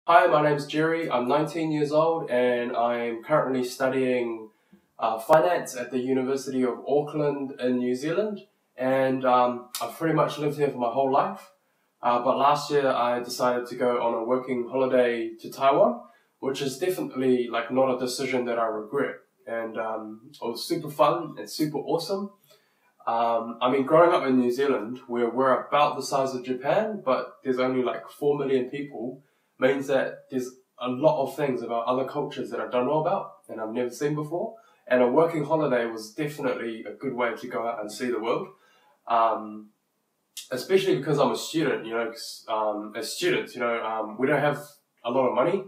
Hi, my name's Jerry. I'm 19 years old and I'm currently studying finance at the University of Auckland in New Zealand. And I've pretty much lived here for my whole life. But last year I decided to go on a working holiday to Taiwan, which is definitely like not a decision that I regret. And it was super fun and super awesome. Growing up in New Zealand, where we're about the size of Japan, but there's only like 4 million people, means that there's a lot of things about other cultures that I don't know about and I've never seen before. And a working holiday was definitely a good way to go out and see the world. Um, Especially because I'm a student, you know, 'cause, as students, we don't have a lot of money.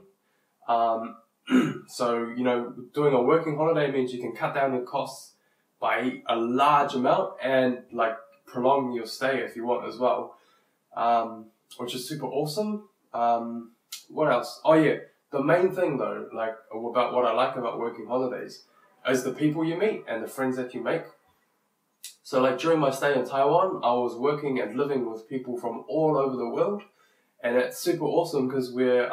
Um, Doing a working holiday means you can cut down your costs by a large amount and like prolong your stay if you want as well, which is super awesome. What else? Oh yeah, the main thing though, like about what I like about working holidays, is the people you meet and the friends that you make. So like during my stay in Taiwan, I was working and living with people from all over the world, and it's super awesome because we're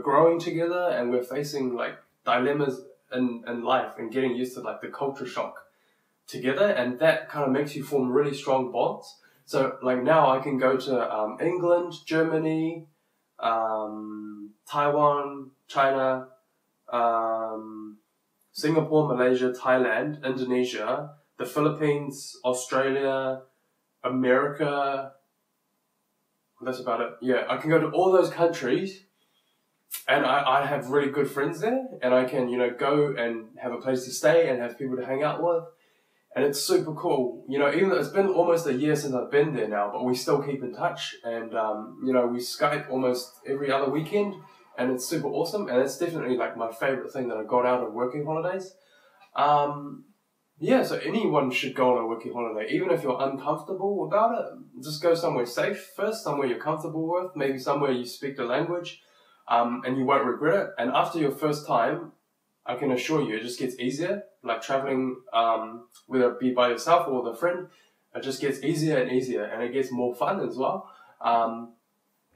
growing together and we're facing like dilemmas in life and getting used to like the culture shock together, and that kind of makes you form really strong bonds. So like now I can go to England, Germany, Taiwan, China, Singapore, Malaysia, Thailand, Indonesia, the Philippines, Australia, America. That's about it. Yeah, I can go to all those countries and I have really good friends there, and I can, go and have a place to stay and have people to hang out with. And it's super cool. Even though it's been almost a year since I've been there now, but we still keep in touch. And, we Skype almost every other weekend, and it's super awesome. And it's definitely like my favorite thing that I got out of working holidays. So anyone should go on a working holiday, even if you're uncomfortable about it. Just go somewhere safe first, somewhere you're comfortable with, maybe somewhere you speak the language, and you won't regret it. And after your first time, I can assure you, it just gets easier. Like traveling, whether it be by yourself or with a friend, it just gets easier and easier, and it gets more fun as well. Why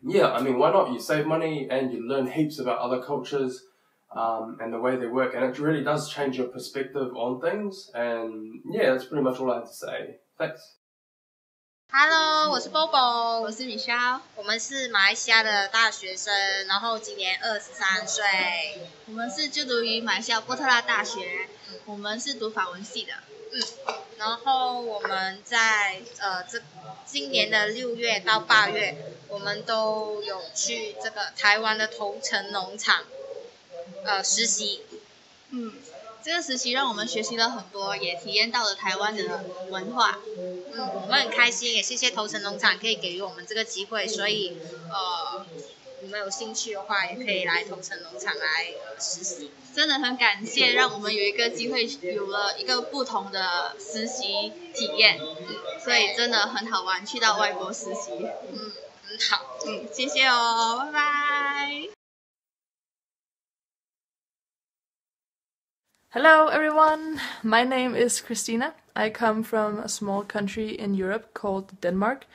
not? You save money and you learn heaps about other cultures, and the way they work, and it really does change your perspective on things. And yeah, that's pretty much all I have to say. Thanks. Hello，我是 Bobo，我是米肖，我们是马来西亚的大学生，然后今年23岁。我们是就读于马来西亚波特拉大学，我们是读法文系的。然后我们在今年的6月到8月，我们都有去这个台湾的头城农场实习。这个实习让我们学习了很多，也体验到了台湾的文化。我们很开心，也谢谢头城农场可以给予我们这个机会，所以你们有兴趣的话，也可以来头城农场来实习。真的很感谢，让我们有一个机会，有了一个不同的实习体验。所以真的很好玩，去到外国实习。很好。谢谢哦，拜拜。Hello everyone, my name is Christina. I come from a small country in Europe called Denmark.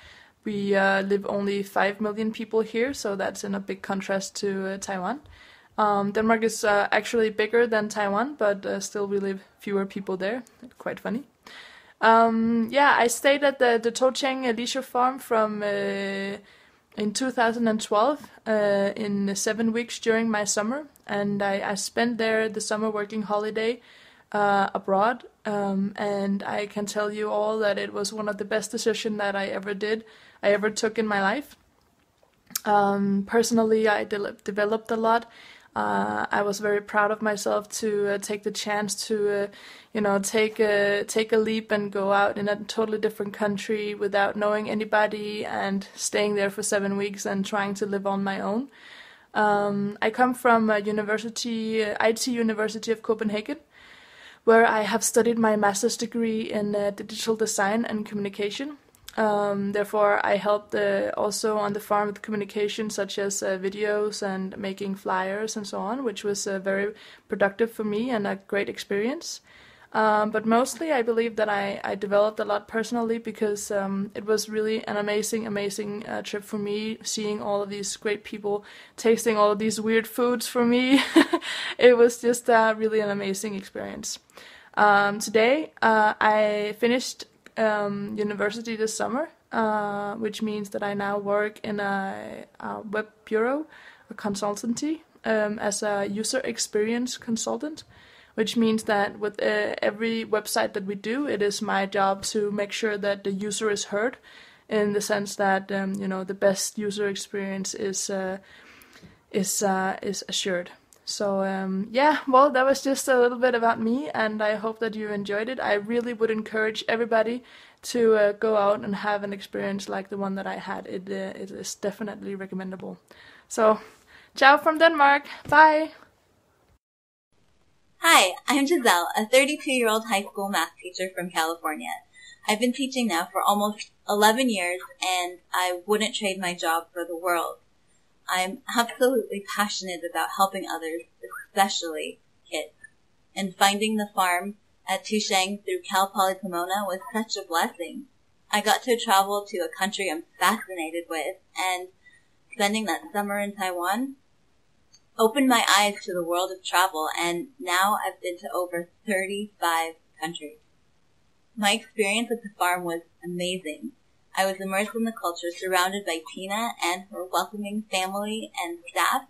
We live only 5 million people here, so that's in a big contrast to Taiwan. Denmark is actually bigger than Taiwan, but still we live fewer people there. Quite funny. I stayed at the Toucheng leisure farm in 2012 in 7 weeks during my summer, and I spent there the summer working holiday abroad, and I can tell you all that it was one of the best decisions that I ever took in my life. Personally, I developed a lot. I was very proud of myself to take the chance to, take a leap and go out in a totally different country without knowing anybody and staying there for 7 weeks and trying to live on my own. I come from a university, IT University of Copenhagen, where I have studied my master's degree in digital design and communication. Therefore, I helped also on the farm with communication, such as videos and making flyers and so on, which was very productive for me and a great experience. But mostly I believe that I developed a lot personally because it was really an amazing trip for me, seeing all of these great people, tasting all of these weird foods for me. It was just really an amazing experience. Today I finished university this summer, which means that I now work in a web bureau, a consultancy, as a user experience consultant, which means that with every website that we do, it is my job to make sure that the user is heard, in the sense that the best user experience is assured. So yeah, well, that was just a little bit about me, and I hope that you enjoyed it. I really would encourage everybody to go out and have an experience like the one that I had. It is definitely recommendable. So, ciao from Denmark. Bye. Hi, I'm Giselle, a 32-year-old high school math teacher from California. I've been teaching now for almost 11 years, and I wouldn't trade my job for the world. I'm absolutely passionate about helping others, especially kids. And finding the farm at Toucheng through Cal Poly Pomona was such a blessing. I got to travel to a country I'm fascinated with, and spending that summer in Taiwan opened my eyes to the world of travel, and now I've been to over 35 countries. My experience at the farm was amazing. I was immersed in the culture, surrounded by Tina and her welcoming family and staff,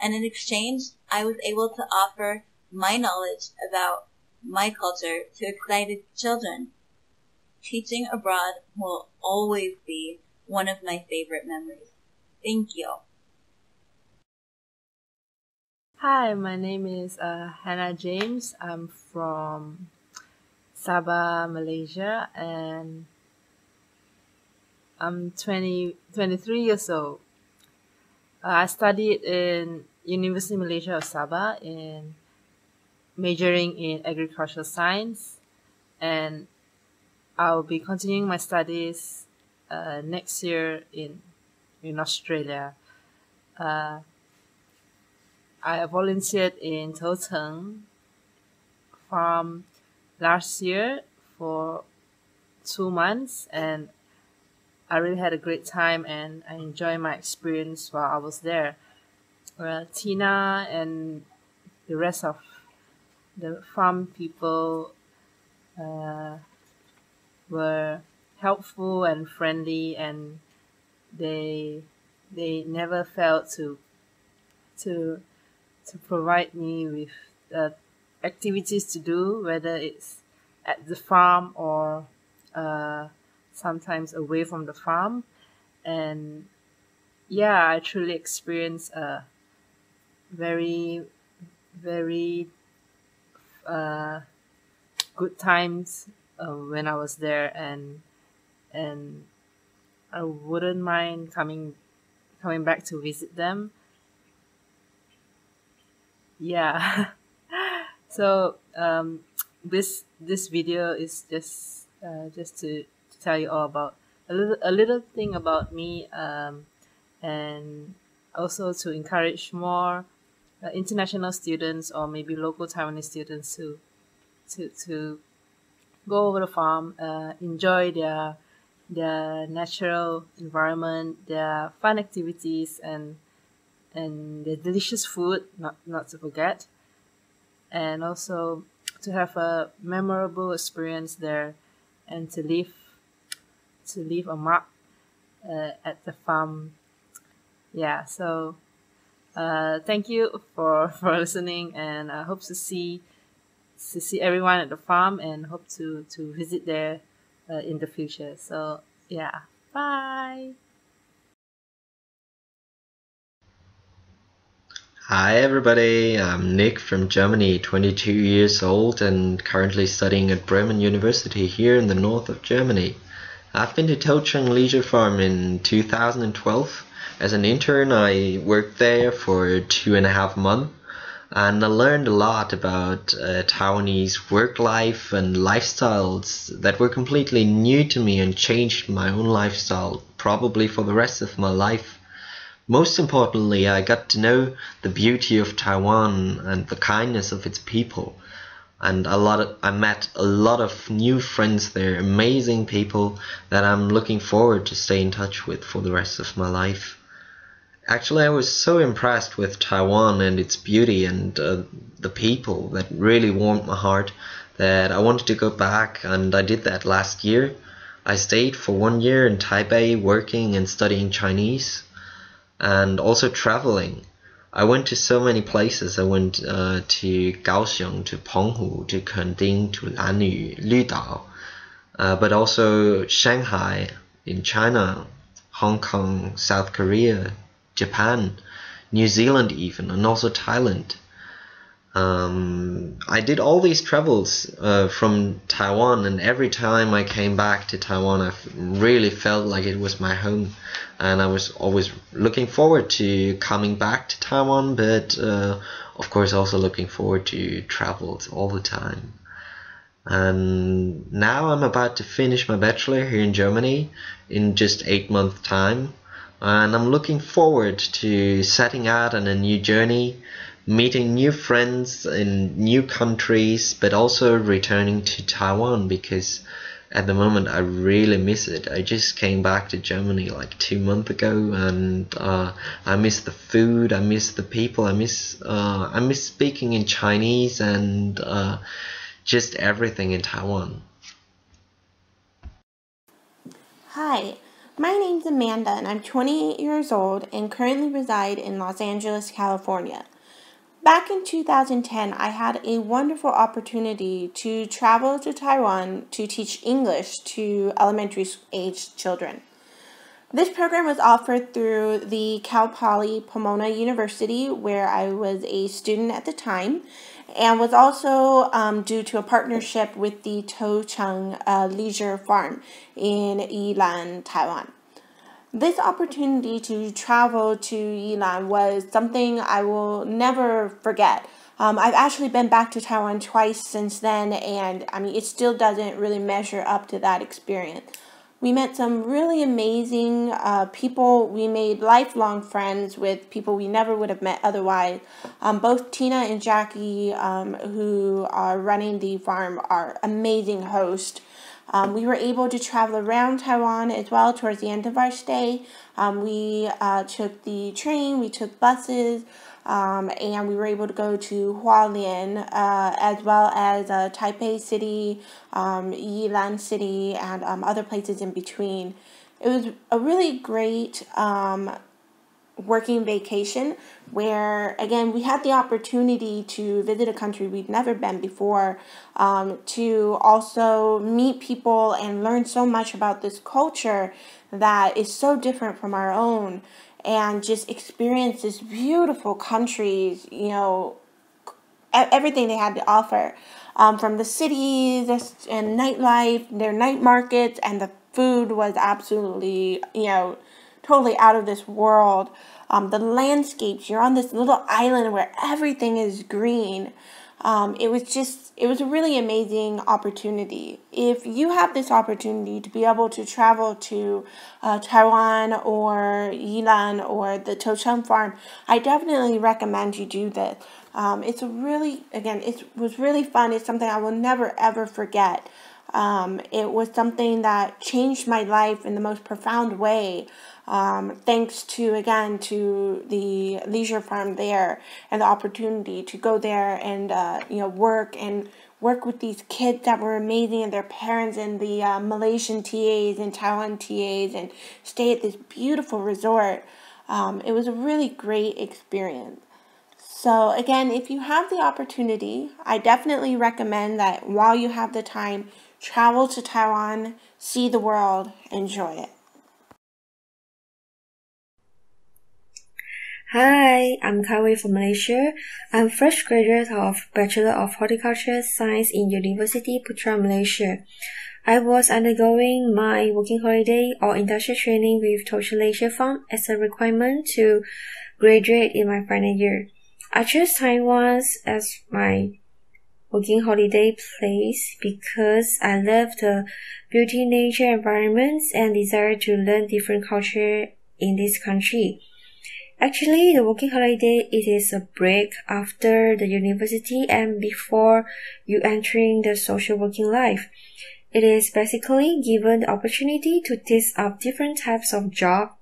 and in exchange, I was able to offer my knowledge about my culture to excited children. Teaching abroad will always be one of my favorite memories. Thank you. Hi, my name is Hannah James. I'm from Sabah, Malaysia, and I'm 23 years old. I studied in University of Malaysia of Sabah, majoring in agricultural science, and I'll be continuing my studies next year in Australia. I volunteered in Toucheng farm last year for 2 months, and I really had a great time, and I enjoyed my experience while I was there. Tina and the rest of the farm people were helpful and friendly, and they never failed to provide me with activities to do, whether it's at the farm or sometimes away from the farm. And yeah, I truly experienced very good times when I was there, and I wouldn't mind coming back to visit them. Yeah. So this video is just to tell you all about a little thing about me, and also to encourage more international students or maybe local Taiwanese students to go over the farm, enjoy their natural environment, their fun activities, and the delicious food, not to forget, and also to have a memorable experience there, and to leave a mark at the farm. Yeah, so thank you for listening, and I hope to see everyone at the farm, and hope to visit there in the future. So yeah, bye. Hi everybody, I'm Nick from Germany, 22 years old and currently studying at Bremen University here in the north of Germany. I've been to Toucheng Leisure Farm in 2012. As an intern, I worked there for 2.5 months, and I learned a lot about Taiwanese work life and lifestyles that were completely new to me and changed my own lifestyle, probably for the rest of my life. Most importantly, I got to know the beauty of Taiwan and the kindness of its people. and I met a lot of new friends there, amazing people that I'm looking forward to stay in touch with for the rest of my life. Actually, I was so impressed with Taiwan and its beauty and the people that really warmed my heart that I wanted to go back, and I did that last year. I stayed for 1 year in Taipei working and studying Chinese and also traveling. I went to so many places. I went to Kaohsiung, to Penghu, to Kending, to Lanyu, Lüdao, but also Shanghai in China, Hong Kong, South Korea, Japan, New Zealand even, and also Thailand. I did all these travels from Taiwan, and every time I came back to Taiwan, I really felt like it was my home, and I was always looking forward to coming back to Taiwan, but of course also looking forward to travels all the time. And now I'm about to finish my bachelor here in Germany in just 8 months time, and I'm looking forward to setting out on a new journey, meeting new friends in new countries, but also returning to Taiwan, because at the moment I really miss it. I just came back to Germany like 2 months ago, and I miss the food, I miss the people, I miss speaking in Chinese, and just everything in Taiwan. Hi, my name's Amanda, and I'm 28 years old and currently reside in Los Angeles, California. Back in 2010, I had a wonderful opportunity to travel to Taiwan to teach English to elementary age children. This program was offered through the Cal Poly Pomona University, where I was a student at the time, and was also due to a partnership with the Toucheng Leisure Farm in Yilan, Taiwan. This opportunity to travel to Yilan was something I will never forget. I've actually been back to Taiwan twice since then, and I mean, it still doesn't really measure up to that experience. We met some really amazing people. We made lifelong friends with people we never would have met otherwise. Both Tina and Jackie, who are running the farm, are amazing hosts. We were able to travel around Taiwan as well towards the end of our stay. We took the train, we took buses, and we were able to go to Hualien, as well as Taipei City, Yilan City, and other places in between. It was a really great working vacation where, again, we had the opportunity to visit a country we'd never been before, to also meet people and learn so much about this culture that is so different from our own, and just experience this beautiful countries, you know, everything they had to offer, from the cities and nightlife, their night markets, and the food was absolutely, you know, totally out of this world. The landscapes, you're on this little island where everything is green. It was a really amazing opportunity. If you have this opportunity to be able to travel to Taiwan or Yilan or the Toucheng farm, I definitely recommend you do this. It was really fun. It's something I will never ever forget. It was something that changed my life in the most profound way. Thanks to the leisure farm there and the opportunity to go there and work with these kids that were amazing, and their parents, and the Malaysian TAs and Taiwan TAs, and stay at this beautiful resort. It was a really great experience. So again, if you have the opportunity, I definitely recommend that while you have the time, travel to Taiwan, see the world, enjoy it. Hi, I'm Kerry from Malaysia. I'm fresh graduate of Bachelor of Horticulture Science in University Putra, Malaysia. I was undergoing my working holiday or industrial training with Toucheng Leisure Farm as a requirement to graduate in my final year. I chose Taiwan as my working holiday place because I love the beauty, nature, environments, and desire to learn different culture in this country. Actually, the working holiday, it is a break after the university and before you entering the social working life. It is basically given the opportunity to test out different types of job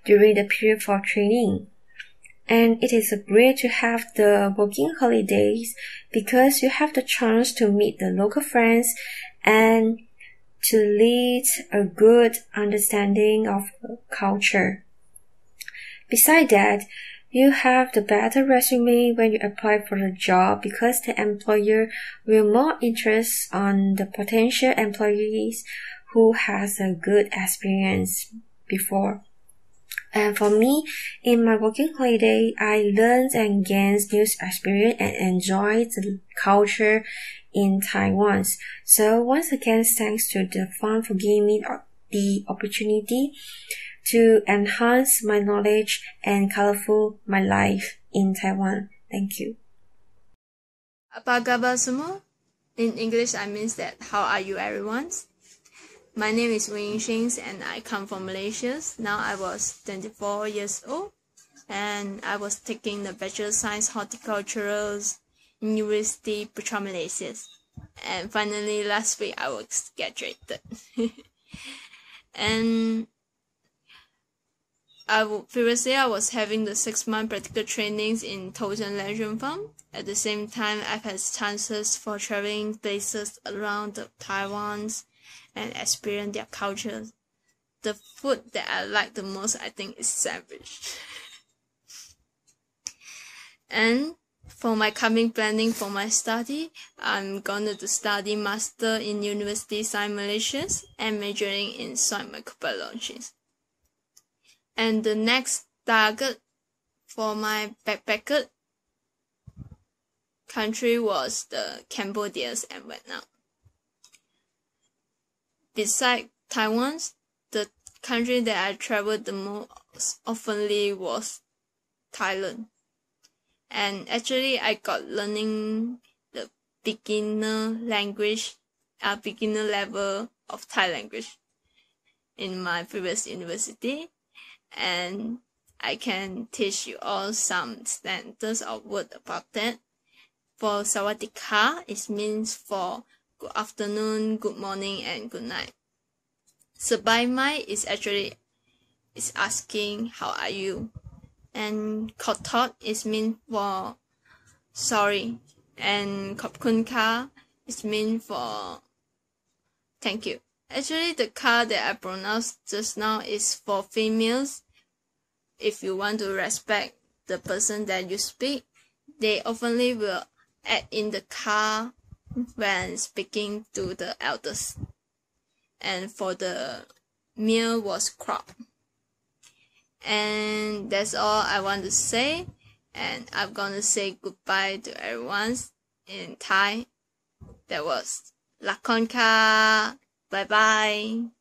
during the period for training. And it is great to have the working holidays because you have the chance to meet the local friends and to lead a good understanding of culture. Besides that, you have the better resume when you apply for a job because the employer will more interest on the potential employees who has a good experience before. And for me, in my working holiday, I learned and gained new experience and enjoyed the culture in Taiwan. So once again, thanks to the fund for giving me the opportunity to enhance my knowledge and colorful my life in Taiwan. Thank you. Apa kabar semua? In English, I means that how are you everyone? My name is Wang and I come from Malaysia. Now I was 24 years old and I was taking the Bachelor of Science Horticultural University Putra Malaysia. And finally last week I was graduated. And previously I was having the 6-month practical trainings in Toucheng Leisure Farm. At the same time, I've had chances for traveling places around Taiwan and experience their culture. The food that I like the most, I think, is sandwich. And for my coming planning for my study, I'm going to study Master in University Science Malaysia and majoring in Soil Microbiology. And the next target for my backpacker country was the Cambodia and Vietnam. Besides Taiwan, the country that I traveled the most oftenly was Thailand. And actually I got learning the beginner level of Thai language in my previous university. And I can teach you all some standards of word about that. For Sawadika, it means for good afternoon, good morning, and good night. Sabai Mai is asking how are you, and Kotot is mean for sorry, and Kopkunka is mean for thank you. Actually, the ka that I pronounced just now is for females. If you want to respect the person that you speak, they oftenly will add in the ka when speaking to the elders. And for the male was crop. And that's all I want to say. And I'm gonna say goodbye to everyone in Thai. That was Lakonka. Bye bye.